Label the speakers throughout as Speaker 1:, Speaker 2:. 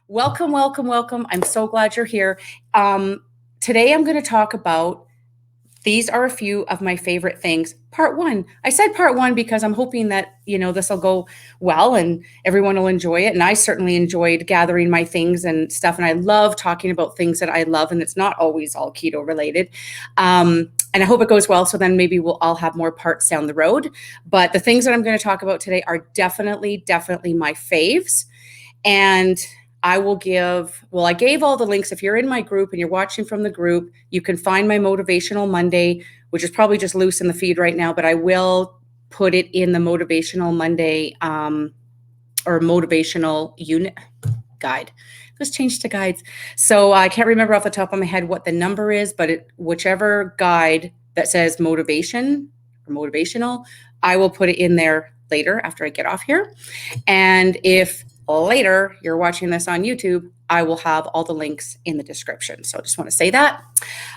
Speaker 1: Welcome, welcome, welcome. I'm so glad you're here. Today I'm going to talk about, these are a few of my favorite things. Part one. I said part one because I'm hoping that, this will go well and everyone will enjoy it. And I certainly enjoyed gathering my things and stuff. And I love talking about things that I love. And it's not always all keto related. And I hope it goes well. So then maybe I'll have more parts down the road. But the things that I'm going to talk about today are definitely my faves. And I gave all the links. If you're in my group and you're watching from the group, you can find my Motivational Monday, which is probably just loose in the feed right now, but I will put it in the Motivational Monday or Motivational Unit Guide. It was changed to guides. So I can't remember off the top of my head what the number is, but whichever guide that says motivation or motivational, I will put it in there later after I get off here. And if later you're watching this on YouTube, I will have all the links in the description. So I just want to say that.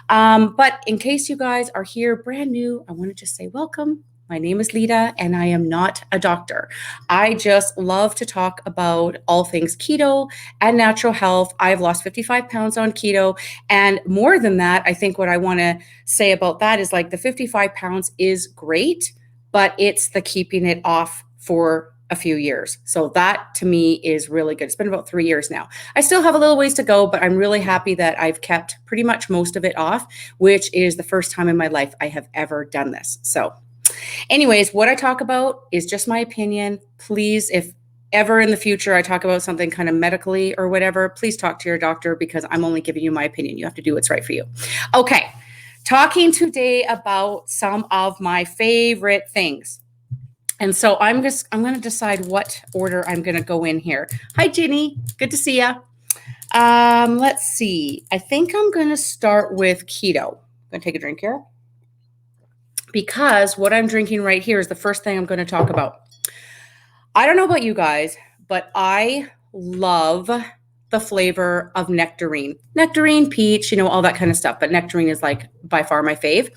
Speaker 1: But in case you guys are here brand new, I want to just say welcome. My name is Lita and I am not a doctor. I just love to talk about all things keto and natural health. I've lost 55 pounds on keto. And more than that, I think what I want to say about that is like the 55 pounds is great, but it's the keeping it off for a few years. So that to me is really good. It's been about 3 years now. I still have a little ways to go, but I'm really happy that I've kept pretty much most of it off, which is the first time in my life I have ever done this. So anyways, what I talk about is just my opinion. Please, if ever in the future I talk about something kind of medically or whatever, please talk to your doctor because I'm only giving you my opinion. You have to do what's right for you. Okay. Talking today about some of my favorite things. And so I'm going to decide what order I'm going to go in here. Hi, Ginny. Good to see ya. Let's see. I think I'm going to start with keto. I'm going to take a drink here because what I'm drinking right here is the first thing I'm going to talk about. I don't know about you guys, but I love the flavor of nectarine. Nectarine, peach, all that kind of stuff. But nectarine is like by far my fave.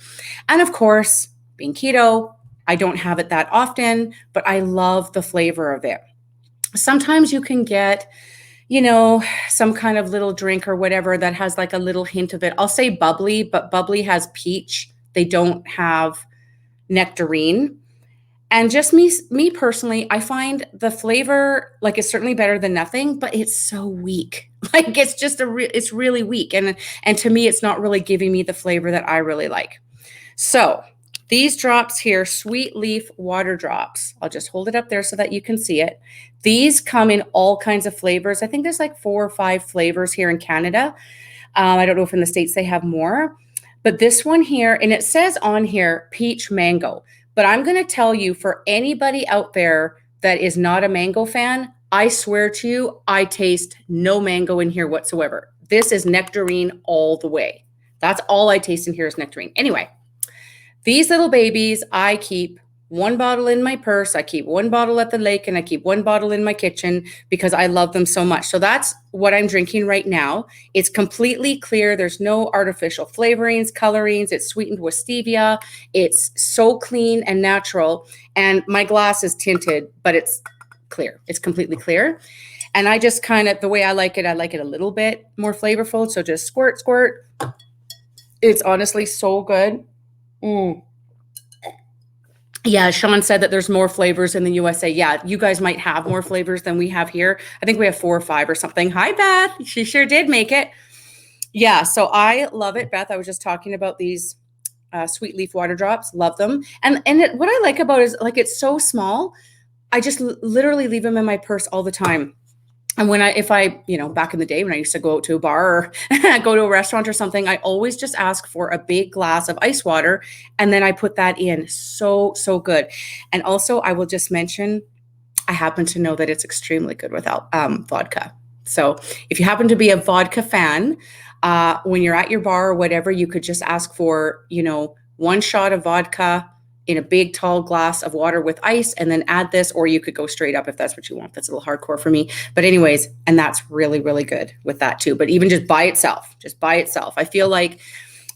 Speaker 1: And of course, being keto, I don't have it that often, but I love the flavor of it. Sometimes you can get, some kind of little drink or whatever that has like a little hint of it. I'll say bubbly, but bubbly has peach. They don't have nectarine. And just me personally, I find the flavor, like it's certainly better than nothing, but it's so weak. Like it's just it's really weak. And to me, it's not really giving me the flavor that I really like. So these drops here, SweetLeaf water drops. I'll just hold it up there so that you can see it. These come in all kinds of flavors. I think there's like 4 or 5 flavors here in Canada. I don't know if in the States they have more, but this one here, and it says on here, peach mango. But I'm going to tell you, for anybody out there that is not a mango fan, I swear to you, I taste no mango in here whatsoever. This is nectarine all the way. That's all I taste in here is nectarine. Anyway. These little babies, I keep 1 bottle in my purse, I keep 1 bottle at the lake, and I keep 1 bottle in my kitchen because I love them so much. So that's what I'm drinking right now. It's completely clear. There's no artificial flavorings, colorings. It's sweetened with stevia. It's so clean and natural. And my glass is tinted, but it's clear. It's completely clear. And I just kind of, the way I like it a little bit more flavorful. So just squirt, squirt. It's honestly so good. Yeah, Sean said that there's more flavors in the USA. Yeah, you guys might have more flavors than we have here. I think we have 4 or 5 or something. Hi, Beth. She sure did make it. Yeah, so I love it, Beth. I was just talking about these SweetLeaf water drops. Love them. And what I like about it is like it's so small. I just literally leave them in my purse all the time. And if I, back in the day when I used to go out to a bar or go to a restaurant or something, I always just ask for a big glass of ice water. And then I put that in. So, so good. And also I will just mention, I happen to know that it's extremely good without vodka. So if you happen to be a vodka fan, when you're at your bar or whatever, you could just ask for, 1 shot of vodka in a big tall glass of water with ice and then add this, or you could go straight up if that's what you want. That's a little hardcore for me. But anyways, and that's really, really good with that too. But even just by itself, I feel like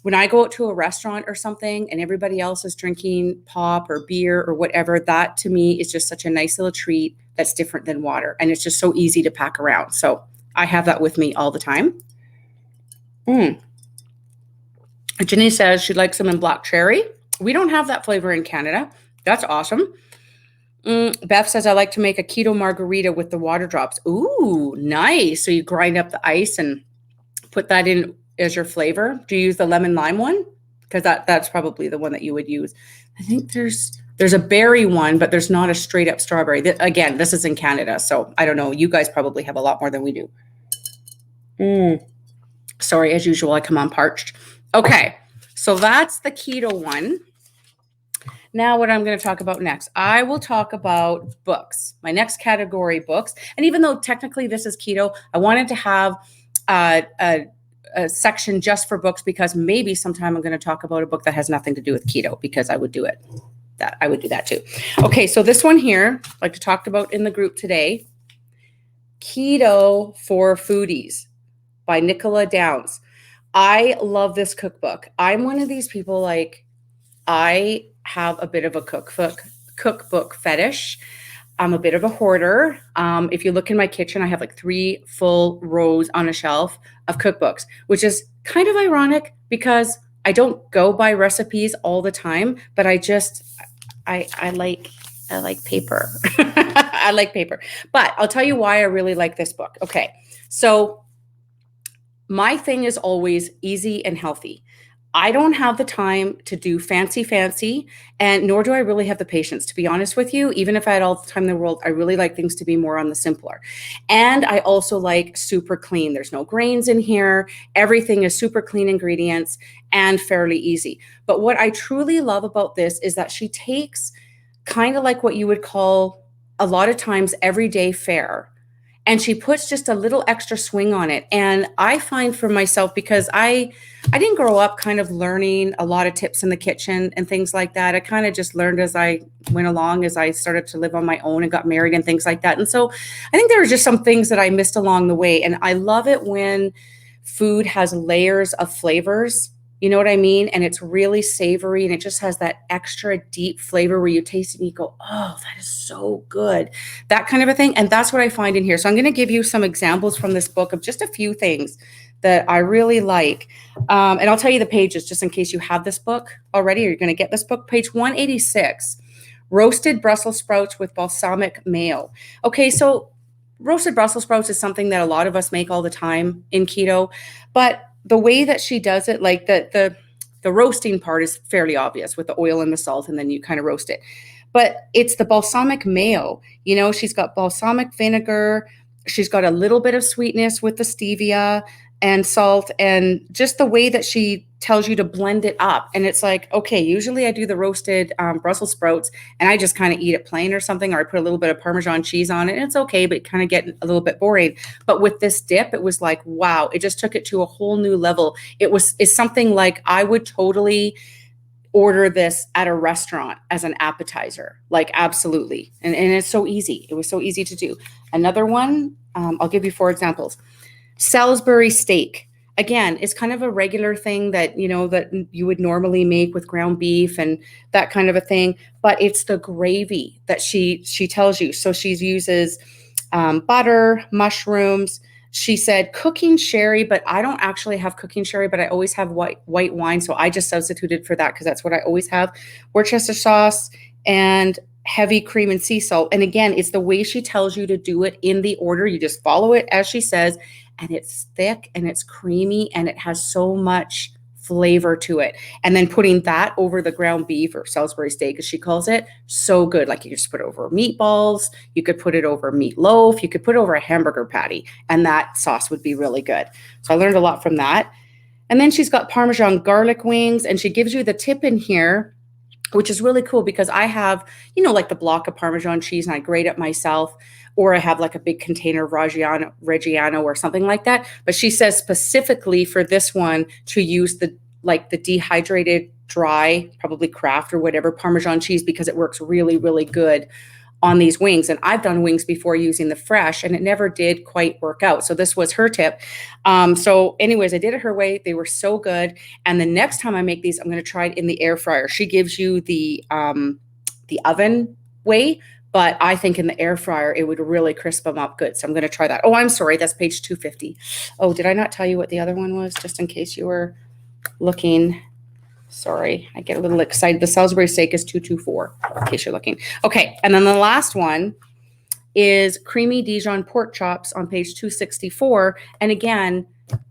Speaker 1: when I go out to a restaurant or something and everybody else is drinking pop or beer or whatever, that to me is just such a nice little treat that's different than water. And it's just so easy to pack around. So I have that with me all the time. Jenny says she likes them in black cherry. We don't have that flavor in Canada. That's awesome. Beth says, I like to make a keto margarita with the water drops. Ooh, nice. So you grind up the ice and put that in as your flavor. Do you use the lemon lime one? Because that's probably the one that you would use. I think there's a berry one, but there's not a straight up strawberry. Again, this is in Canada, so I don't know. You guys probably have a lot more than we do. Sorry, as usual, I come on parched. Okay, so that's the keto one. Now what I'm going to talk about next, I will talk about books. My next category, books. And even though technically this is keto, I wanted to have a section just for books because maybe sometime I'm going to talk about a book that has nothing to do with keto because I would do it. I would do that too. Okay, so this one here, like I talked about in the group today, Keto for Foodies by Nicola Downs. I love this cookbook. I'm one of these people, like, I have a bit of a cookbook fetish. I'm a bit of a hoarder. If you look in my kitchen, I have like 3 full rows on a shelf of cookbooks, which is kind of ironic because I don't go by recipes all the time, but I like paper. I like paper. But I'll tell you why I really like this book. Okay, so my thing is always easy and healthy. I don't have the time to do fancy, and nor do I really have the patience, to be honest with you. Even if I had all the time in the world, I really like things to be more on the simpler. And I also like super clean. There's no grains in here. Everything is super clean ingredients and fairly easy. But what I truly love about this is that she takes kind of like what you would call a lot of times everyday fare, and she puts just a little extra swing on it. And I find for myself, because I didn't grow up kind of learning a lot of tips in the kitchen and things like that. I kind of just learned as I went along, as I started to live on my own and got married and things like that. And so I think there were just some things that I missed along the way. And I love it when food has layers of flavors. You know what I mean? And it's really savory and it just has that extra deep flavor where you taste it and you go, oh, that is so good. That kind of a thing. And that's what I find in here. So I'm going to give you some examples from this book of just a few things that I really like. And I'll tell you the pages just in case you have this book already or you're going to get this book. Page 186, roasted Brussels sprouts with balsamic mayo. Okay, so roasted Brussels sprouts is something that a lot of us make all the time in keto, but the way that she does it, like the roasting part is fairly obvious with the oil and the salt, and then you kind of roast it. But it's the balsamic mayo. You know, she's got balsamic vinegar. She's got a little bit of sweetness with the stevia and salt, and just the way that she tells you to blend it up. And it's like, okay, usually I do the roasted Brussels sprouts and I just kind of eat it plain or something, or I put a little bit of Parmesan cheese on it. And it's okay, but kind of get a little bit boring. But with this dip, it was like, wow, it just took it to a whole new level. It's something like I would totally order this at a restaurant as an appetizer, like absolutely. And it's so easy. It was so easy to do. Another one, I'll give you 4 examples. Salisbury Steak. Again, it's kind of a regular thing that, you know, that you would normally make with ground beef and that kind of a thing, but it's the gravy that she tells you. So she uses butter, mushrooms. She said cooking sherry, but I don't actually have cooking sherry, but I always have white wine. So I just substituted for that because that's what I always have. Worcestershire sauce and heavy cream and sea salt. And again, it's the way she tells you to do it in the order. You just follow it as she says, and it's thick and it's creamy and it has so much flavor to it. And then putting that over the ground beef, or Salisbury steak as she calls it, so good. Like you could just put it over meatballs, you could put it over meatloaf, you could put it over a hamburger patty, and that sauce would be really good. So I learned a lot from that. And then she's got Parmesan garlic wings, and she gives you the tip in here which is really cool because I have, like the block of Parmesan cheese and I grate it myself, or I have like a big container of Reggiano or something like that. But she says specifically for this one to use the dehydrated dry, probably Kraft or whatever Parmesan cheese, because it works really, really good on these wings. And I've done wings before using the fresh and it never did quite work out. So this was her tip. So anyways, I did it her way. They were so good. And the next time I make these, I'm going to try it in the air fryer. She gives you the oven way, but I think in the air fryer, it would really crisp them up good. So I'm going to try that. Oh, I'm sorry. That's page 250. Oh, did I not tell you what the other one was? Just in case you were looking. Sorry, I get a little excited. The Salisbury Steak is 224, in case you're looking. Okay, and then the last one is creamy Dijon pork chops on page 264. And again,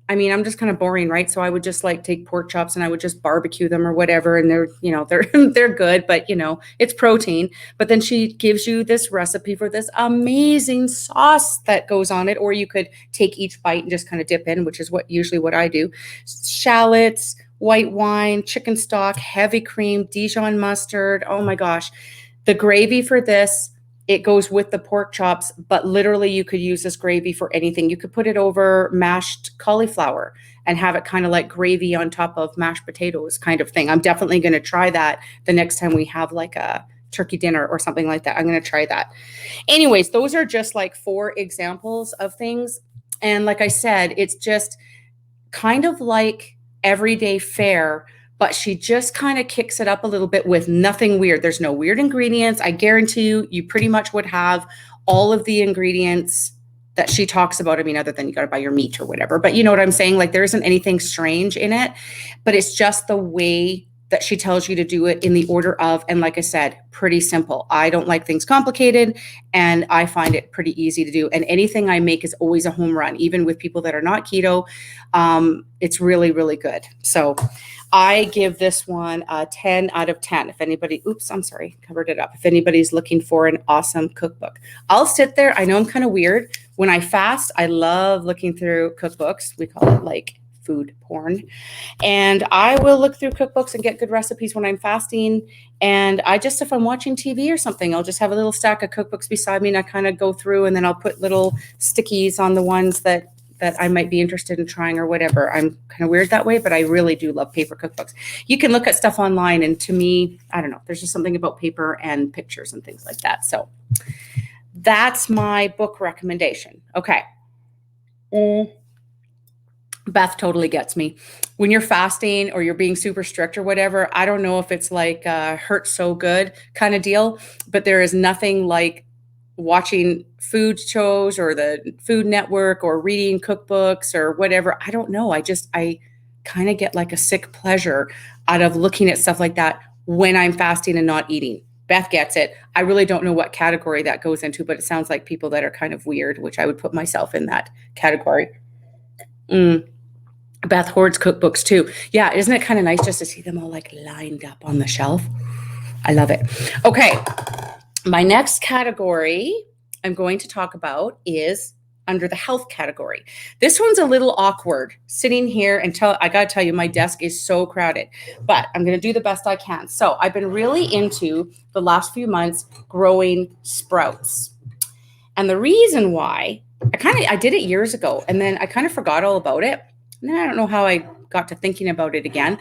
Speaker 1: I mean, I'm just kind of boring, right? So I would just like take pork chops and I would just barbecue them or whatever. And they're good, but it's protein. But then she gives you this recipe for this amazing sauce that goes on it. Or you could take each bite and just kind of dip in, which is usually what I do. Shallots, white wine, chicken stock, heavy cream, Dijon mustard. Oh my gosh. The gravy for this, it goes with the pork chops, but literally you could use this gravy for anything. You could put it over mashed cauliflower and have it kind of like gravy on top of mashed potatoes kind of thing. I'm definitely going to try that the next time we have like a turkey dinner or something like that. I'm going to try that. Anyways, those are just like 4 examples of things. And like I said, it's just kind of like everyday fare, but she just kind of kicks it up a little bit with nothing weird. There's no weird ingredients. I guarantee you pretty much would have all of the ingredients that she talks about. I mean, other than you got to buy your meat or whatever, but you know what I'm saying? Like there isn't anything strange in it, but it's just the way that she tells you to do it in the order of, and like I said, pretty simple. I don't like things complicated and I find it pretty easy to do. And anything I make is always a home run, even with people that are not keto. It's really, really good. So I give this one a 10 out of 10. If anybody, covered it up. If anybody's looking for an awesome cookbook, I'll sit there. I know I'm kind of weird. When I fast, I love looking through cookbooks. We call it like food porn. And I will look through cookbooks and get good recipes when I'm fasting. And if I'm watching TV or something, I'll just have a little stack of cookbooks beside me and I kind of go through and then I'll put little stickies on the ones that I might be interested in trying or whatever. I'm kind of weird that way, but I really do love paper cookbooks. You can look at stuff online and to me, I don't know, there's just something about paper and pictures and things like that. So that's my book recommendation. Okay. Beth totally gets me. When you're fasting or you're being super strict or whatever, I don't know if it's like hurt so good kind of deal, but there is nothing like watching food shows or the Food Network or reading cookbooks or whatever. I don't know. I kind of get like a sick pleasure out of looking at stuff like that when I'm fasting and not eating. Beth gets it. I really don't know what category that goes into, but it sounds like people that are kind of weird, which I would put myself in that category. Beth hoards cookbooks too. Yeah, isn't it kind of nice just to see them all like lined up on the shelf? I love it. Okay, my next category I'm going to talk about is under the health category. This one's a little awkward sitting here until I got to tell you, my desk is so crowded, but I'm going to do the best I can. So I've been really into the last few months growing sprouts. And the reason why I did it years ago and then I kind of forgot all about it. And then I don't know how I got to thinking about it again.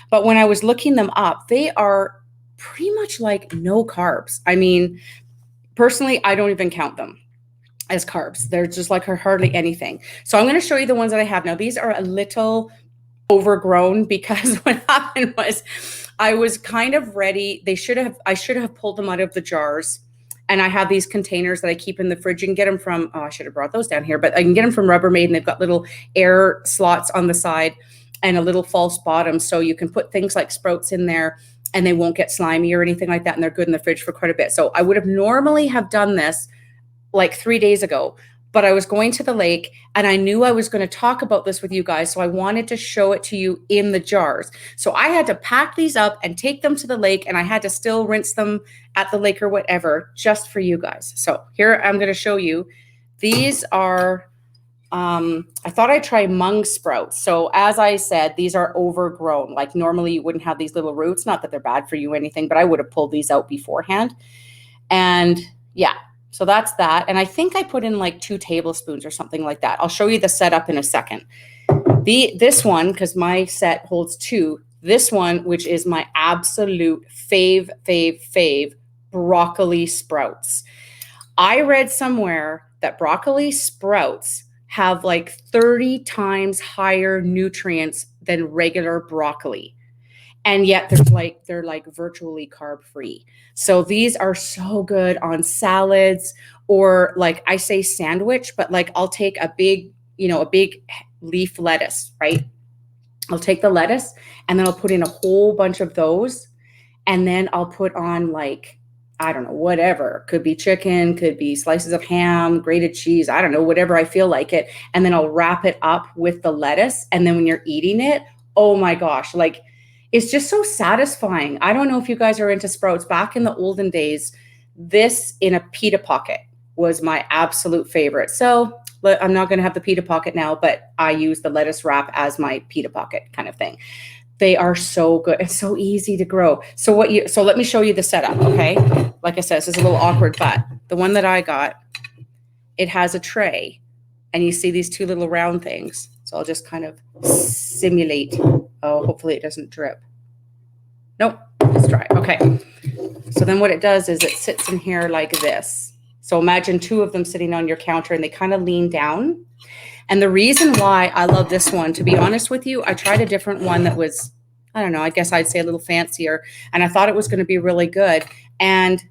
Speaker 1: But when I was looking them up, they are pretty much like no carbs. I mean, personally, I don't even count them as carbs. They're just like hardly anything. So I'm going to show you the ones that I have now. These are a little overgrown because what happened was I was kind of ready. I should have pulled them out of the jars. And I have these containers that I keep in the fridge. You can get them from, I should have brought those down here, but I can get them from Rubbermaid and they've got little air slots on the side and a little false bottom. So you can put things like sprouts in there and they won't get slimy or anything like that. And they're good in the fridge for quite a bit. So I would have normally have done this like 3 days ago, but I was going to the lake and I knew I was going to talk about this with you guys. So I wanted to show it to you in the jars. So I had to pack these up and take them to the lake and I had to still rinse them at the lake or whatever, just for you guys. So here I'm going to show you. These are I thought I'd try Mung Sprouts. So as I said, these are overgrown. Like normally you wouldn't have these little roots. Not that they're bad for you or anything, but I would have pulled these out beforehand. And yeah, so that's that. And I think I put in like 2 tablespoons or something like that. I'll show you the setup in a second. This one, because my set holds 2, this one, which is my absolute fave, broccoli sprouts. I read somewhere that broccoli sprouts have like 30 times higher nutrients than regular broccoli. And yet they're like virtually carb free. So these are so good on salads, or like I say sandwich, but like I'll take a big leaf lettuce, right? I'll take the lettuce and then I'll put in a whole bunch of those. And then I'll put on like, I don't know, whatever. Could be chicken, could be slices of ham, grated cheese, I don't know, whatever I feel like it. And then I'll wrap it up with the lettuce. And then when you're eating it, oh my gosh, like it's just so satisfying. I don't know if you guys are into sprouts. Back in the olden days, this in a pita pocket was my absolute favorite. So I'm not going to have the pita pocket now, but I use the lettuce wrap as my pita pocket kind of thing. They are so good. It's so easy to grow. So let me show you the setup, okay? Like I said, this is a little awkward, but the one that I got, it has a tray, and you see these 2 little round things. So I'll just kind of simulate. Oh, hopefully it doesn't drip. Nope, it's dry. Okay. So then what it does is it sits in here like this. So imagine 2 of them sitting on your counter, and they kind of lean down. And the reason why I love this one, to be honest with you, I tried a different one that was, I don't know, I guess I'd say a little fancier, and I thought it was going to be really good. And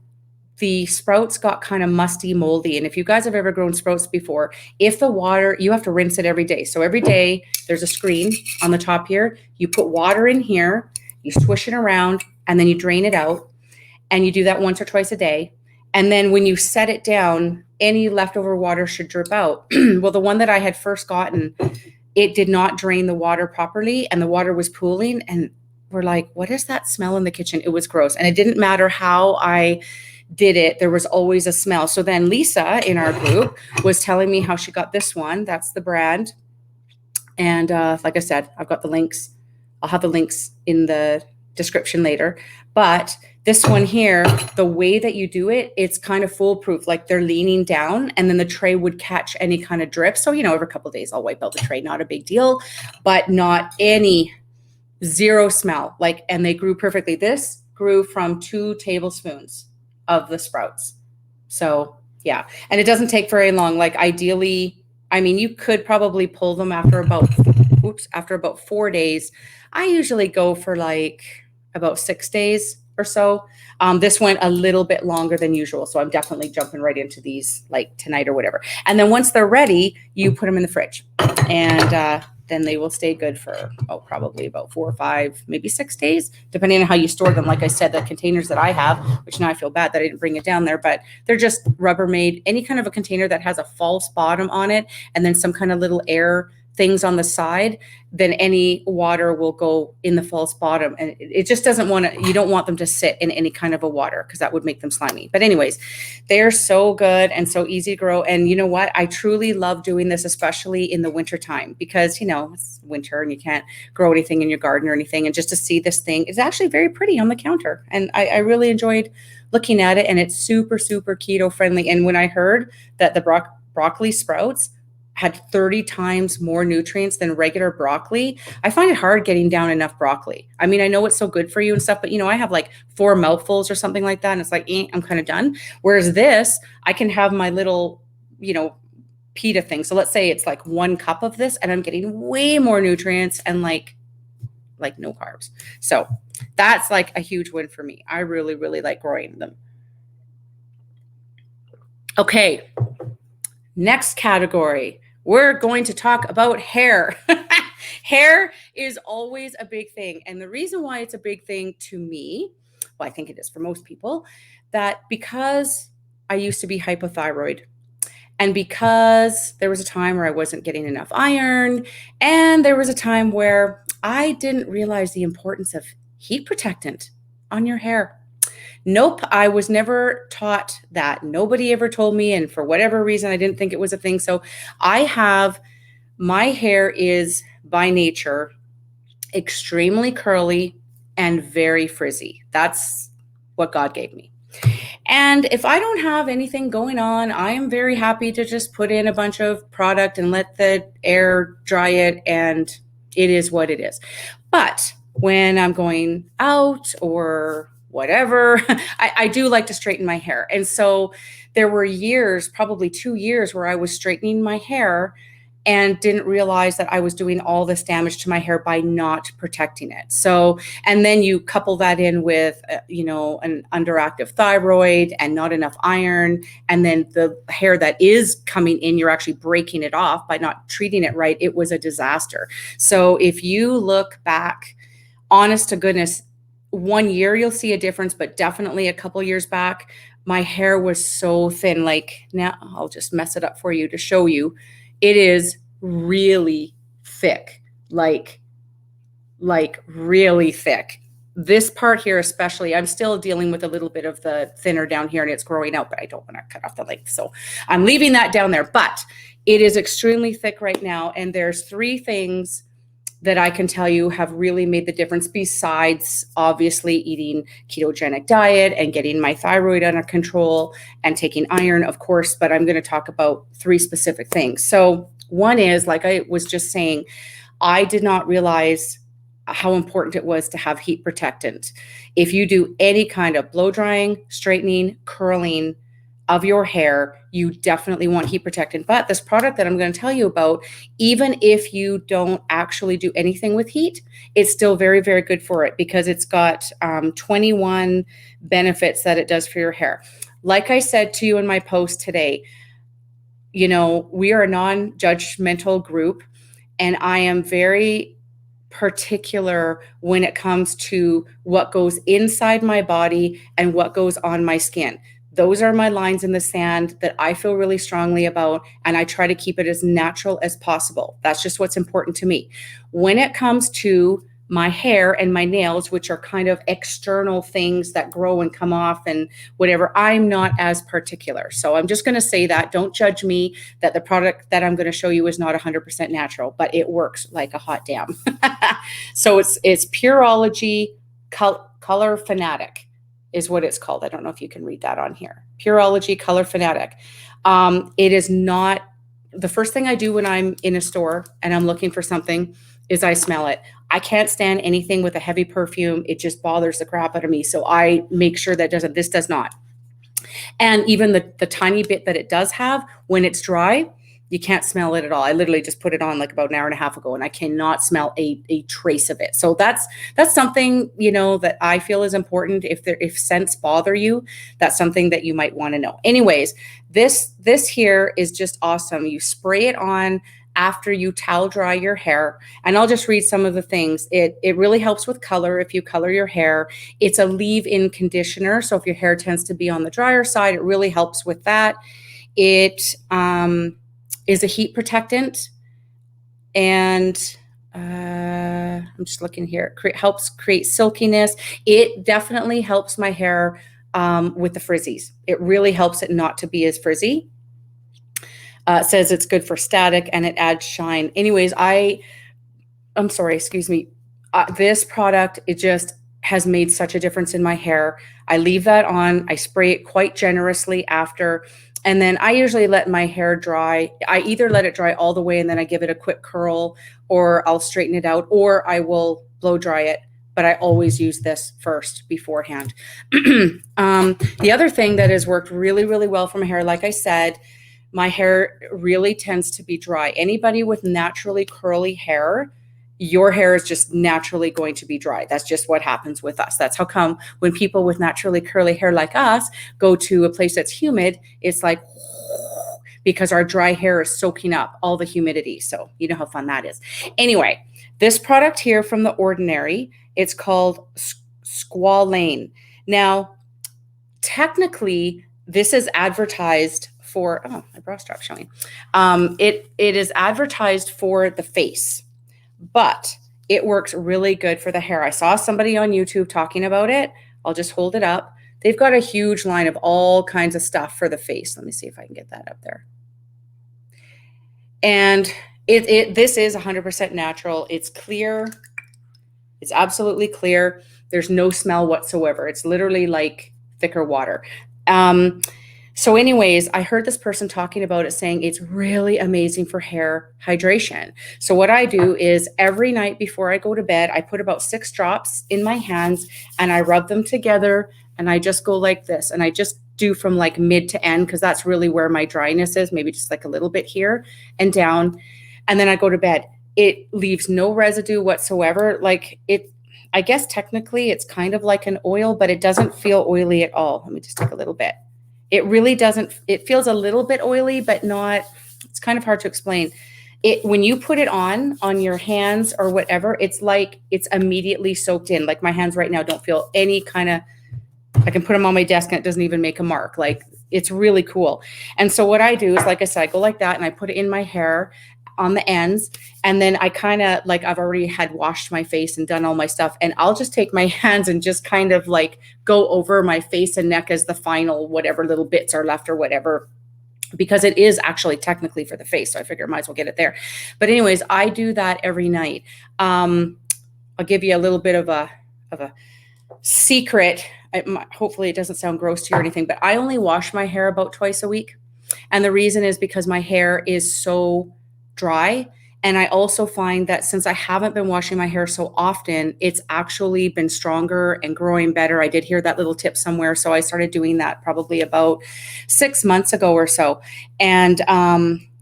Speaker 1: the sprouts got kind of musty, moldy. And if you guys have ever grown sprouts before, if the water, you have to rinse it every day. So every day there's a screen on the top here. You put water in here, you swish it around, and then you drain it out. And you do that once or twice a day. And then when you set it down, any leftover water should drip out. Well, the one that I had first gotten, it did not drain the water properly, and the water was pooling. And we're like, what is that smell in the kitchen? It was gross. And it didn't matter how I did it, there was always a smell. So then Lisa in our group was telling me how she got this one. That's the brand. And like I said, I've got the links. I'll have the links in the description later. But this one here, the way that you do it, it's kind of foolproof. Like they're leaning down, and then the tray would catch any kind of drip. So, every couple of days I'll wipe out the tray. Not a big deal, but not any, zero smell. Like, and they grew perfectly. This grew from 2 tablespoons of the sprouts. So yeah. And it doesn't take very long. Like ideally, I mean, you could probably pull them after about 4 days. I usually go for like about 6 days or so. This went a little bit longer than usual. So I'm definitely jumping right into these like tonight or whatever. And then once they're ready, you put them in the fridge, and then they will stay good for probably about 4 or 5, maybe 6 days, depending on how you store them. Like I said, the containers that I have, which now I feel bad that I didn't bring it down there, but they're just Rubbermaid, any kind of a container that has a false bottom on it, and then some kind of little air things on the side, then any water will go in the false bottom. And it just doesn't you don't want them to sit in any kind of a water, because that would make them slimy. But anyways, they're so good and so easy to grow. And you know what? I truly love doing this, especially in the winter time, because, it's winter and you can't grow anything in your garden or anything. And just to see this thing is actually very pretty on the counter. And I really enjoyed looking at it, and it's super, super keto friendly. And when I heard that the broccoli sprouts had 30 times more nutrients than regular broccoli, I find it hard getting down enough broccoli. I mean, I know it's so good for you and stuff, but I have like 4 mouthfuls or something like that. And it's like, I'm kind of done. Whereas this, I can have my little, pita thing. So let's say it's like 1 cup of this, and I'm getting way more nutrients and like no carbs. So that's like a huge win for me. I really, really like growing them. Okay. Next category. We're going to talk about hair. Hair is always a big thing. And the reason why it's a big thing to me, well, I think it is for most people, that because I used to be hypothyroid, and because there was a time where I wasn't getting enough iron, and there was a time where I didn't realize the importance of heat protectant on your hair. Nope, I was never taught that. Nobody ever told me. And for whatever reason, I didn't think it was a thing. So my hair is by nature extremely curly and very frizzy. That's what God gave me. And if I don't have anything going on, I am very happy to just put in a bunch of product and let the air dry it, and it is what it is. But when I'm going out or whatever, I do like to straighten my hair. And so there were years, probably 2 years, where I was straightening my hair and didn't realize that I was doing all this damage to my hair by not protecting it. So, and then you couple that in with, an underactive thyroid and not enough iron. And then the hair that is coming in, you're actually breaking it off by not treating it right. It was a disaster. So if you look back, honest to goodness, 1 year, you'll see a difference, but definitely a couple years back, my hair was so thin. Like now I'll just mess it up for you to show you. It is really thick, like really thick. This part here, especially, I'm still dealing with a little bit of the thinner down here and it's growing out, but I don't want to cut off the length. So I'm leaving that down there, but it is extremely thick right now. And there's 3 things that I can tell you have really made the difference, besides obviously eating ketogenic diet and getting my thyroid under control and taking iron, of course, but I'm going to talk about 3 specific things. So one is, like I was just saying, I did not realize how important it was to have heat protectant. If you do any kind of blow drying, straightening, curling of your hair, you definitely want heat protectant. But this product that I'm going to tell you about, even if you don't actually do anything with heat, it's still very, very good for it, because it's got 21 benefits that it does for your hair. Like I said to you in my post today, we are a non-judgmental group, and I am very particular when it comes to what goes inside my body and what goes on my skin. Those are my lines in the sand that I feel really strongly about, and I try to keep it as natural as possible. That's just what's important to me. When it comes to my hair and my nails, which are kind of external things that grow and come off and whatever, I'm not as particular. So I'm just going to say that. Don't judge me that the product that I'm going to show you is not 100% natural, but it works like a hot damn. So it's Pureology Color Fanatic is what it's called. I don't know if you can read that on here. Pureology Color Fanatic. It is not, the first thing I do when I'm in a store and I'm looking for something is I smell it. I can't stand anything with a heavy perfume. It just bothers the crap out of me. So I make sure that this does not. And even the tiny bit that it does have, when it's dry, you can't smell it at all. I literally just put it on like about an hour and a half ago, and I cannot smell a trace of it. So that's something, that I feel is important. If scents bother you, that's something that you might want to know. Anyways, this here is just awesome. You spray it on after you towel dry your hair. And I'll just read some of the things. It really helps with color if you color your hair. It's a leave-in conditioner. So if your hair tends to be on the drier side, it really helps with that. It is a heat protectant, and I'm just looking here. Helps create silkiness. It definitely helps my hair with the frizzies. It really helps it not to be as frizzy. It says it's good for static and it adds shine. Anyways, I'm sorry, excuse me. This product, it just has made such a difference in my hair. I leave that on. I spray it quite generously after. And then I usually let my hair dry. I either let it dry all the way and then I give it a quick curl, or I'll straighten it out, or I will blow dry it. But I always use this first beforehand. The other thing that has worked really, really well for my hair, like I said, my hair really tends to be dry. Anybody with naturally curly hair, your hair is just naturally going to be dry. That's just what happens with us. That's how come when people with naturally curly hair like us go to a place that's humid, it's like, because our dry hair is soaking up all the humidity. So you know how fun that is. Anyway, this product here from The Ordinary, it's called Sqalane. Now, technically, this is advertised for, oh, my bra strap's showing. It is advertised for the face, but it works really good for the hair. I saw somebody on YouTube talking about it. I'll just hold it up. They've got a huge line of all kinds of stuff for the face. Let me see if I can get that up there. And this is 100% natural. It's clear. It's absolutely clear. There's no smell whatsoever. It's literally like thicker water. So anyways, I heard this person talking about it, saying it's really amazing for hair hydration. So what I do is every night before I go to bed, I put about 6 drops in my hands and I rub them together and I just go like this. And I just do from like mid to end, because that's really where my dryness is, maybe just like a little bit here and down. And then I go to bed. It leaves no residue whatsoever. Like I guess technically it's kind of like an oil, but it doesn't feel oily at all. Let me just take a little bit. It really doesn't, it feels a little bit oily, but not, it's kind of hard to explain. When you put it on your hands or whatever, it's like it's immediately soaked in. Like my hands right now don't feel any kind of, I can put them on my desk and it doesn't even make a mark. Like it's really cool. And so what I do is, like I said, I go like that and I put it in my hair on the ends. And then I kind of like, I've already had washed my face and done all my stuff. And I'll just take my hands and just kind of like go over my face and neck as the final, whatever little bits are left or whatever, because it is actually technically for the face. So I figure I might as well get it there. But anyways, I do that every night. I'll give you a little bit of a secret. Hopefully it doesn't sound gross to you or anything, but I only wash my hair about twice a week. And the reason is because my hair is so dry. And I also find that since I haven't been washing my hair so often, it's actually been stronger and growing better. I did hear that little tip somewhere. So I started doing that probably about 6 months ago or so. And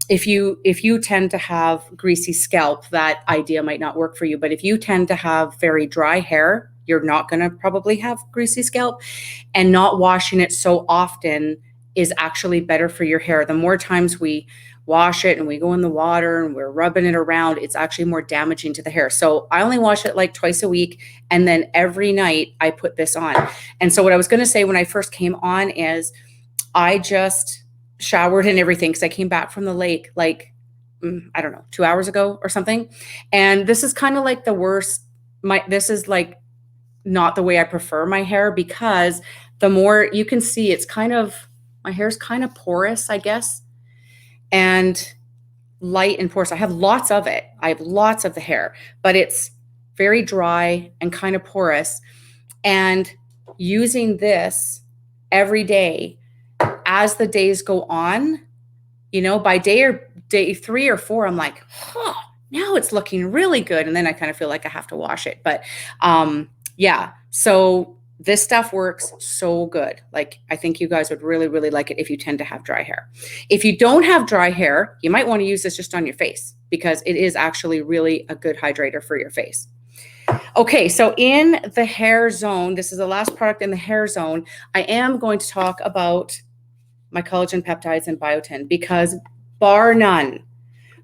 Speaker 1: if you tend to have greasy scalp, that idea might not work for you. But if you tend to have very dry hair, you're not going to probably have greasy scalp, and not washing it so often is actually better for your hair. The more times we wash it and we go in the water and we're rubbing it around, it's actually more damaging to the hair. So I only wash it like twice a week. And then every night I put this on. And so what I was going to say when I first came on is I just showered and everything, because I came back from the lake like, I don't know, 2 hours ago or something. And this is kind of like the worst. This is like not the way I prefer my hair, because the more you can see, it's kind of, my hair's kind of porous, I guess, and light and porous. I have lots of it. I have lots of the hair, but it's very dry and kind of porous. And using this every day, as the days go on, by day 3 or 4, I'm like, now it's looking really good. And then I kind of feel like I have to wash it. But yeah, so this stuff works so good. Like, I think you guys would really, really like it if you tend to have dry hair. If you don't have dry hair, you might want to use this just on your face, because it is actually really a good hydrator for your face. Okay, so in the hair zone, this is the last product in the hair zone. I am going to talk about my collagen peptides and biotin, because bar none,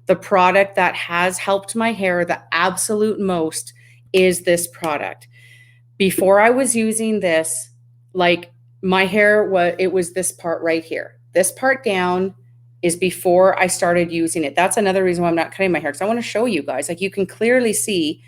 Speaker 1: the product that has helped my hair the absolute most is this product. Before I was using this, like my hair it was this part right here. This part down is before I started using it. That's another reason why I'm not cutting my hair, because I want to show you guys. Like, you can clearly see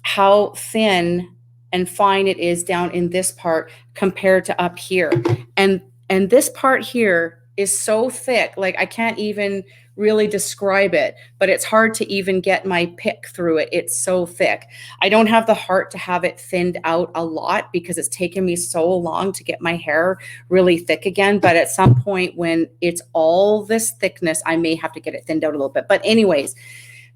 Speaker 1: how thin and fine it is down in this part compared to up here. And this part here is so thick, like I can't even really describe it, but it's hard to even get my pick through it. It's so thick. I don't have the heart to have it thinned out a lot, because it's taken me so long to get my hair really thick again. But at some point when it's all this thickness, I may have to get it thinned out a little bit. But anyways,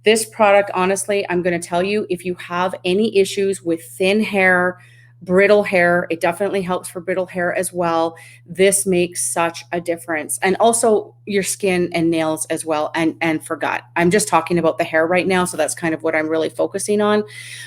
Speaker 1: this product, honestly, I'm going to tell you, if you have any issues with thin hair, brittle hair, it definitely helps for brittle hair as well. This makes such a difference. And also your skin and nails as well. And for gut. I'm just talking about the hair right now, so that's kind of what I'm really focusing on.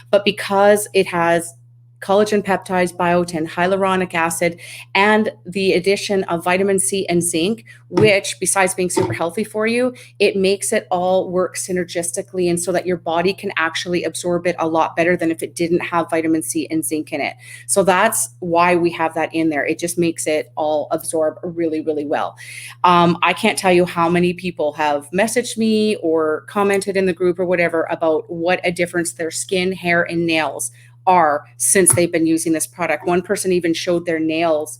Speaker 1: But because it has collagen peptides, biotin, hyaluronic acid, and the addition of vitamin C and zinc, which, besides being super healthy for you, it makes it all work synergistically, and so that your body can actually absorb it a lot better than if it didn't have vitamin C and zinc in it. So that's why we have that in there. It just makes it all absorb really, really well. I can't tell you how many people have messaged me or commented in the group or whatever about what a difference their skin, hair, and nails are since they've been using this product. One person even showed their nails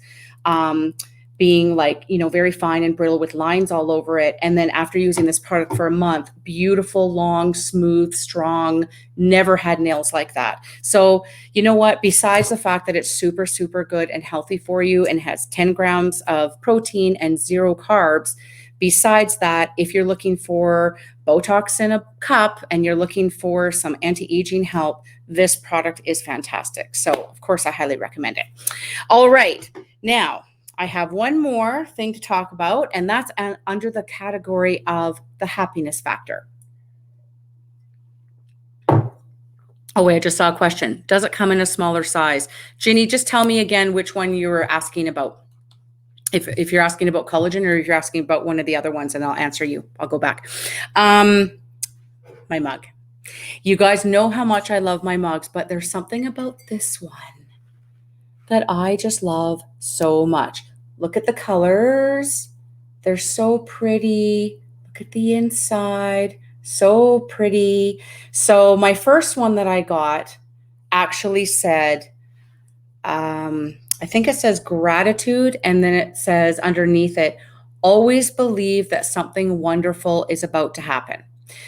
Speaker 1: being like, very fine and brittle with lines all over it. And then after using this product for a month, beautiful, long, smooth, strong, never had nails like that. So you know what? Besides the fact that it's super, super good and healthy for you and has 10 grams of protein and 0 carbs, besides that, if you're looking for Botox in a cup and you're looking for some anti-aging help, this product is fantastic. So of course, I highly recommend it. All right. Now, I have one more thing to talk about, and that's under the category of the happiness factor. Oh, wait, I just saw a question. Does it come in a smaller size? Ginny, just tell me again which one you were asking about. If you're asking about collagen or if you're asking about one of the other ones, and I'll answer you. I'll go back. My mug. You guys know how much I love my mugs, but there's something about this one that I just love so much. Look at the colors. They're so pretty. Look at the inside. So pretty. So my first one that I got actually said, I think it says gratitude. And then it says underneath it, always believe that something wonderful is about to happen.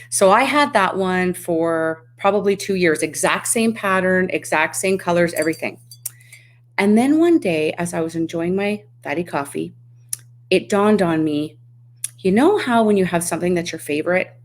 Speaker 1: So I had that one for probably 2 years, exact same pattern, exact same colors, everything. And then one day, as I was enjoying my fatty coffee, it dawned on me, you know how when you have something that's your favorite,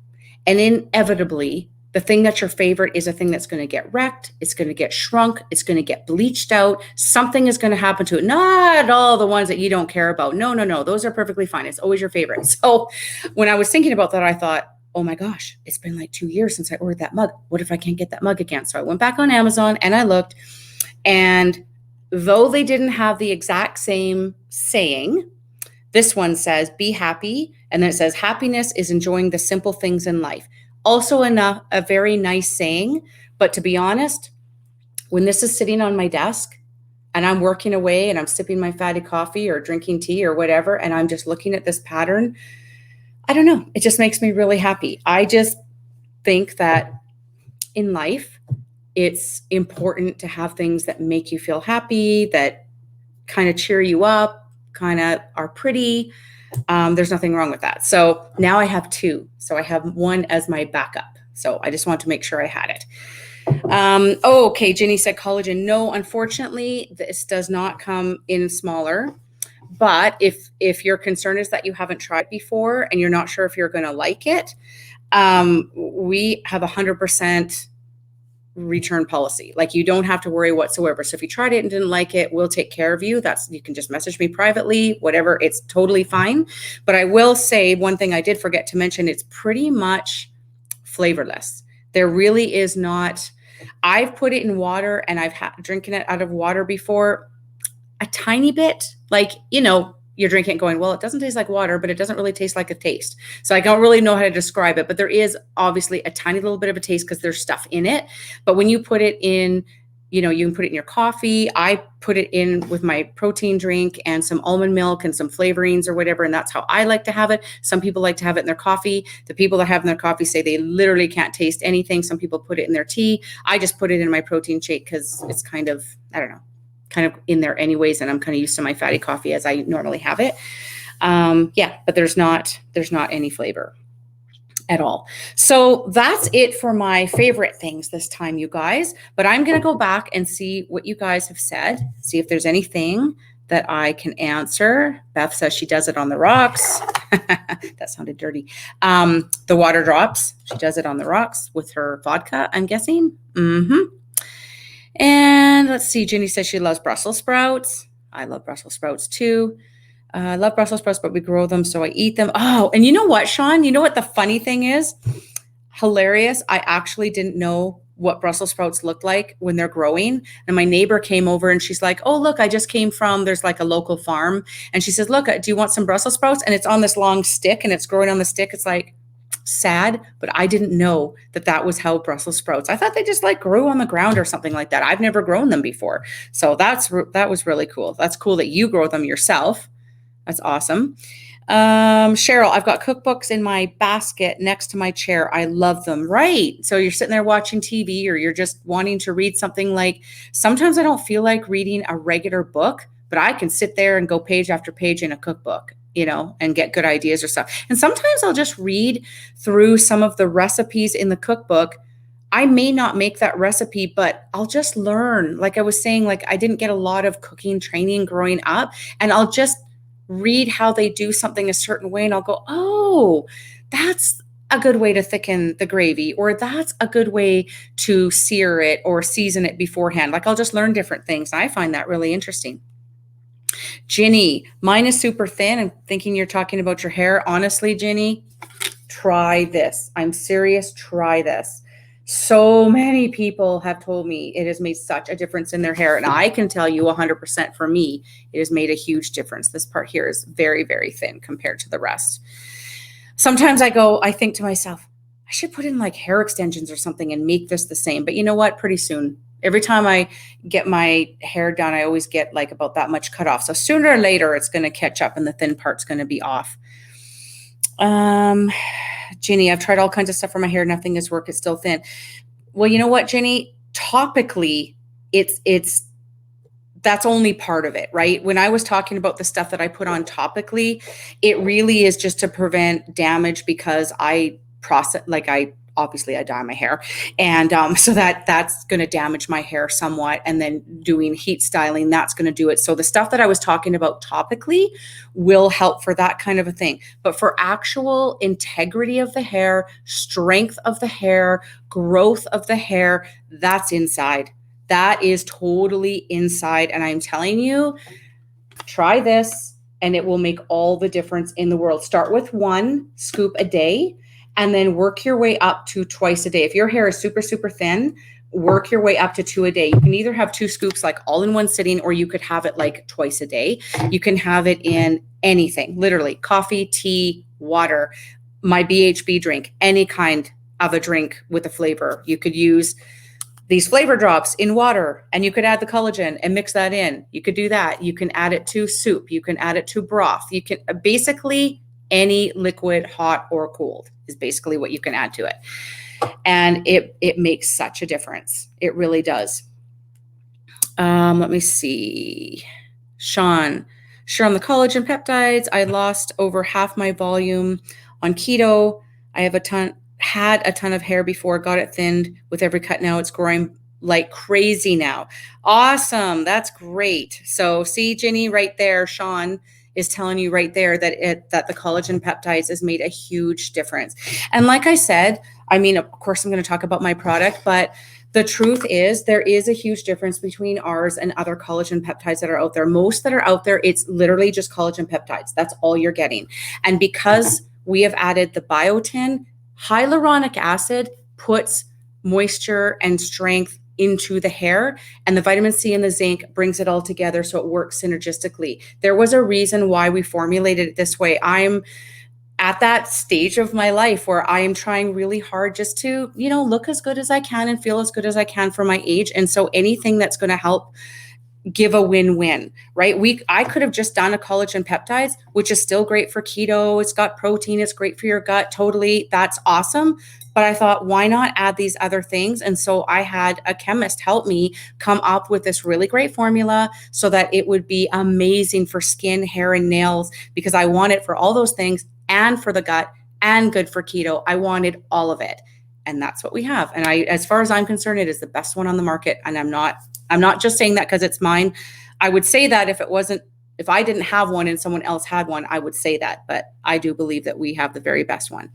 Speaker 1: and inevitably, the thing that's your favorite is a thing that's going to get wrecked, it's going to get shrunk, it's going to get bleached out, something is going to happen to it. Not all the ones that you don't care about. No, those are perfectly fine. It's always your favorite. So when I was thinking about that, I thought, oh my gosh, it's been like 2 years since I ordered that mug. What if I can't get that mug again? So I went back on Amazon and I looked, and though they didn't have the exact same saying, this one says, be happy. And then it says, happiness is enjoying the simple things in life. Also a very nice saying. But to be honest, when this is sitting on my desk and I'm working away and I'm sipping my fatty coffee or drinking tea or whatever, and I'm just looking at this pattern, I don't know. It just makes me really happy. I just think that in life, it's important to have things that make you feel happy, that kind of cheer you up, kind of are pretty. There's nothing wrong with that. So now I have 2. So I have one as my backup. So I just want to make sure I had it. Okay, Ginny said collagen. No, unfortunately, this does not come in smaller. But if your concern is that you haven't tried before and you're not sure if you're going to like it, we have 100% return policy. Like, you don't have to worry whatsoever. So if you tried it and didn't like it, we'll take care of you. You can just message me privately, whatever. It's totally fine. But I will say one thing I did forget to mention, it's pretty much flavorless. There really is not. I've put it in water and I've drinking it out of water before, a tiny bit, like, you're drinking it going, well, it doesn't taste like water, but it doesn't really taste like a taste. So I don't really know how to describe it, but there is obviously a tiny little bit of a taste because there's stuff in it. But when you put it in, you can put it in your coffee. I put it in with my protein drink and some almond milk and some flavorings or whatever. And that's how I like to have it. Some people like to have it in their coffee. The people that have in their coffee say they literally can't taste anything. Some people put it in their tea. I just put it in my protein shake because it's kind of, I don't know, kind of in there anyways, and I'm kind of used to my fatty coffee as I normally have it. But there's not any flavor at all. So that's it for my favorite things this time, you guys. But I'm going to go back and see what you guys have said, see if there's anything that I can answer. Beth says she does it on the rocks. That sounded dirty. The water drops. She does it on the rocks with her vodka, I'm guessing. Mm-hmm. And let's see, Ginny says she loves Brussels sprouts. I love Brussels sprouts too. I love Brussels sprouts, but we grow them, so I eat them. Oh, and you know what, Sean? You know what the funny thing is? Hilarious. I actually didn't know what Brussels sprouts looked like when they're growing. And my neighbor came over and she's like, oh, look, I just came from, there's like a local farm. And she says, look, do you want some Brussels sprouts? And it's on this long stick and it's growing on the stick. It's like, sad, but I didn't know that was how Brussels sprouts. I thought they just like grew on the ground or something like that. I've never grown them before. So that was really cool. That's cool that you grow them yourself. That's awesome. Cheryl, I've got cookbooks in my basket next to my chair. I love them. Right. So you're sitting there watching TV or you're just wanting to read something like, sometimes I don't feel like reading a regular book, but I can sit there and go page after page in a cookbook, and get good ideas or stuff. And sometimes I'll just read through some of the recipes in the cookbook. I may not make that recipe, but I'll just learn. Like I was saying, like I didn't get a lot of cooking training growing up, and I'll just read how they do something a certain way and I'll go, oh, that's a good way to thicken the gravy, or that's a good way to sear it or season it beforehand. Like I'll just learn different things. I find that really interesting. Ginny, mine is super thin. I'm thinking you're talking about your hair. Honestly, Ginny, try this. I'm serious. Try this. So many people have told me it has made such a difference in their hair. And I can tell you 100% for me, it has made a huge difference. This part here is very, very thin compared to the rest. Sometimes I think to myself, I should put in like hair extensions or something and make this the same. But you know what? Pretty soon, every time I get my hair done, I always get like about that much cut off. So sooner or later, it's going to catch up and the thin part's going to be off. Ginny, I've tried all kinds of stuff for my hair. Nothing has worked. It's still thin. Well, you know what, Ginny? Topically, that's only part of it, right? When I was talking about the stuff that I put on topically, it really is just to prevent damage because I dye my hair. And so that's going to damage my hair somewhat. And then doing heat styling, that's going to do it. So the stuff that I was talking about topically will help for that kind of a thing. But for actual integrity of the hair, strength of the hair, growth of the hair, that's inside. That is totally inside. And I'm telling you, try this and it will make all the difference in the world. Start with 1 scoop a day. And then work your way up to twice a day. If your hair is super, super thin, work your way up to 2 a day. You can either have 2 scoops like all in one sitting, or you could have it like twice a day. You can have it in anything, literally coffee, tea, water, my BHB drink, any kind of a drink with a flavor. You could use these flavor drops in water and you could add the collagen and mix that in. You could do that. You can add it to soup. You can add it to broth. You can basically any liquid, hot or cold is basically what you can add to it. And it makes such a difference. It really does. Let me see. Sean, sure, on the collagen peptides, I lost over half my volume on keto. I have had a ton of hair before, got it thinned with every cut. Now it's growing like crazy now. Awesome. That's great. So see, Ginny, right there, Sean is telling you right there that the collagen peptides has made a huge difference. And like I said, I mean, of course, I'm going to talk about my product, but the truth is there is a huge difference between ours and other collagen peptides that are out there. Most that are out there, it's literally just collagen peptides. That's all you're getting. And because we have added the biotin, hyaluronic acid puts moisture and strength into the hair, and the vitamin C and the zinc brings it all together so it works synergistically. There was a reason why we formulated it this way. I'm at that stage of my life where I am trying really hard just to, look as good as I can and feel as good as I can for my age. And so anything that's going to help give a win-win, right? I could have just done a collagen peptides, which is still great for keto. It's got protein. It's great for your gut. Totally. That's awesome. But I thought, why not add these other things? And so I had a chemist help me come up with this really great formula so that it would be amazing for skin, hair, and nails, because I want it for all those things and for the gut and good for keto. I wanted all of it. And that's what we have. And as far as I'm concerned, it is the best one on the market. And I'm not just saying that because it's mine. I would say that if I didn't have one and someone else had one, I would say that. But I do believe that we have the very best one.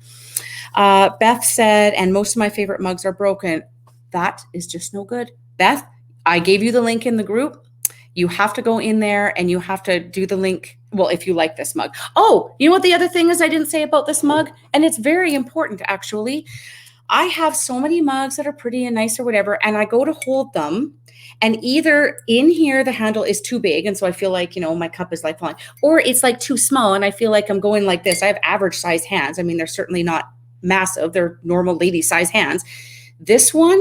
Speaker 1: Beth said, and most of my favorite mugs are broken. That is just no good. Beth, I gave you the link in the group. You have to go in there and you have to do the link. Well, if you like this mug. Oh, you know what the other thing is I didn't say about this mug? And it's very important, actually. I have so many mugs that are pretty and nice or whatever, and I go to hold them, and either in here the handle is too big, and so I feel like, my cup is like falling, or it's like too small, and I feel like I'm going like this. I have average size hands. I mean, they're certainly not massive. They're normal lady size hands. This one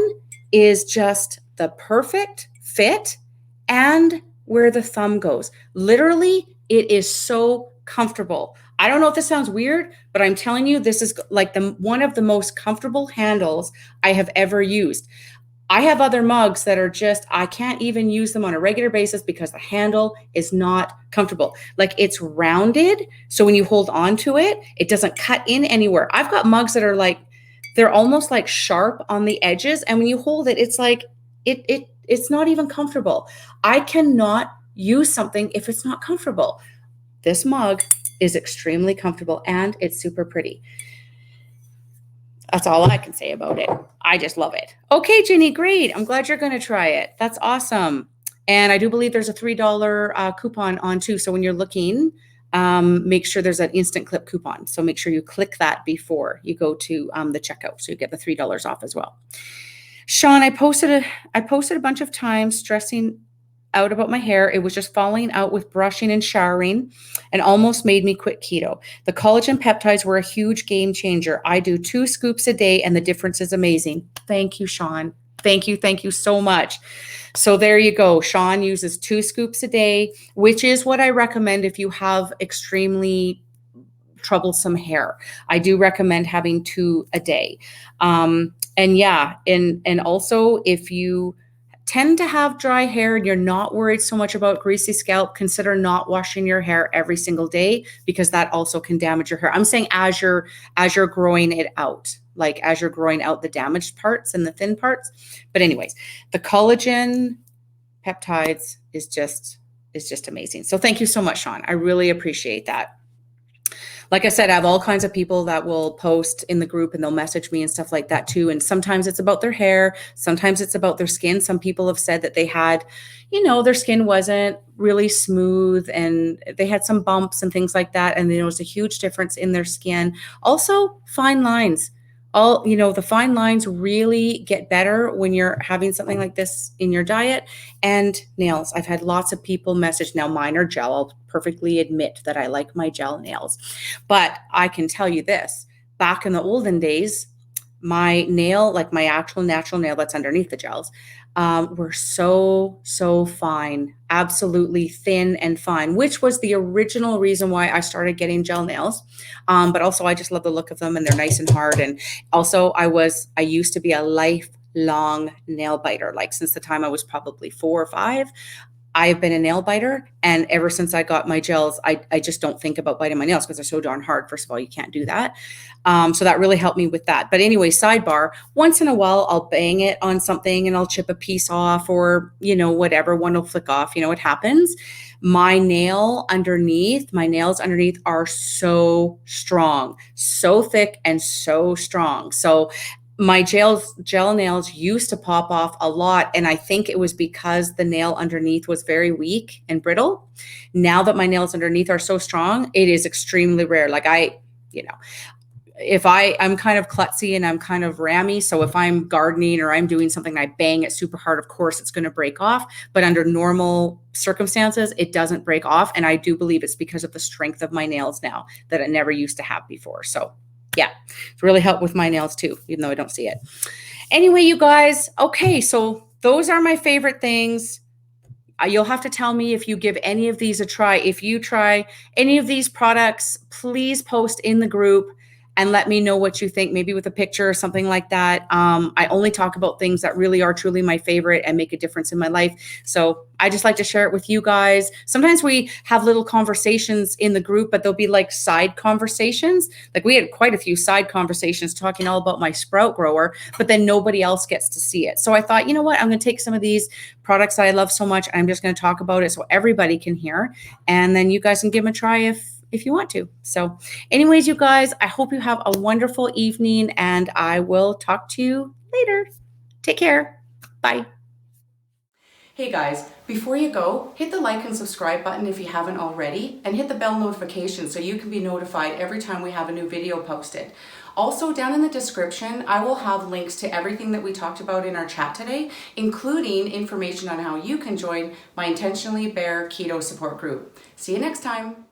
Speaker 1: is just the perfect fit and where the thumb goes. Literally, it is so comfortable. I don't know if this sounds weird, but I'm telling you, this is like one of the most comfortable handles I have ever used. I have other mugs that are just, I can't even use them on a regular basis because the handle is not comfortable. Like it's rounded. So when you hold on to it, it doesn't cut in anywhere. I've got mugs that are like, they're almost like sharp on the edges. And when you hold it, it's like, it's not even comfortable. I cannot use something if it's not comfortable. This mug is extremely comfortable and it's super pretty. That's all I can say about it. I just love it. Okay, Jenny, great. I'm glad you're going to try it. That's awesome. And I do believe there's a $3 coupon on too. So when you're looking, make sure there's an instant clip coupon. So make sure you click that before you go to the checkout. So you get the $3 off as well. Sean, I posted a bunch of times stressing out about my hair. It was just falling out with brushing and showering and almost made me quit keto. The collagen peptides were a huge game changer. I do 2 scoops a day and the difference is amazing. Thank you, Sean. Thank you so much. So there you go. Sean uses 2 scoops a day, which is what I recommend if you have extremely troublesome hair. I do recommend having 2 a day. And yeah, and also if you tend to have dry hair and you're not worried so much about greasy scalp, consider not washing your hair every single day because that also can damage your hair. I'm saying as you're growing it out, like as you're growing out the damaged parts and the thin parts. But anyways, the collagen peptides is just amazing. So thank you so much, Sean. I really appreciate that. Like I said, I have all kinds of people that will post in the group and they'll message me and stuff like that too. And sometimes it's about their hair. Sometimes it's about their skin. Some people have said that they had, their skin wasn't really smooth and they had some bumps and things like that. And there was a huge difference in their skin. Also, fine lines. The fine lines really get better when you're having something like this in your diet. And nails. I've had lots of people message. Now mine are gel. I'll perfectly admit that I like my gel nails. But I can tell you this, back in the olden days, my nail, like my actual natural nail that's underneath the gels, were so fine, absolutely thin and fine, which was the original reason why I started getting gel nails. But also I just love the look of them and they're nice and hard. And also I used to be a lifelong nail biter, like since the time I was probably 4 or 5. I've been a nail biter, and ever since I got my gels, I just don't think about biting my nails because they're so darn hard. First of all, you can't do that. So that really helped me with that. But anyway, sidebar, once in a while, I'll bang it on something and I'll chip a piece off or, whatever, one will flick off, it happens. My nails underneath are so strong, so thick and so strong. So my gel nails used to pop off a lot. And I think it was because the nail underneath was very weak and brittle. Now that my nails underneath are so strong, it is extremely rare. Like if I'm kind of klutzy and I'm kind of rammy. So if I'm gardening or I'm doing something, I bang it super hard, of course it's going to break off. But under normal circumstances, it doesn't break off. And I do believe it's because of the strength of my nails now that it never used to have before. So yeah, it's really helped with my nails too, even though I don't see it. Anyway, you guys, okay, so those are my favorite things. You'll have to tell me if you give any of these a try. If you try any of these products, please post in the group and let me know what you think, maybe with a picture or something like that. I only talk about things that really are truly my favorite and make a difference in my life. So I just like to share it with you guys. Sometimes we have little conversations in the group, but there'll be like side conversations. Like we had quite a few side conversations talking all about my sprout grower, but then nobody else gets to see it. So I thought, you know what, I'm going to take some of these products that I love so much. I'm just going to talk about it so everybody can hear. And then you guys can give them a try if you want to. So anyways, you guys, I hope you have a wonderful evening and I will talk to you later. Take care. Bye. Hey guys, before you go, hit the like and subscribe button if you haven't already and hit the bell notification so you can be notified every time we have a new video posted. Also, down in the description, I will have links to everything that we talked about in our chat today, including information on how you can join my Intentionally Bare Keto support group. See you next time.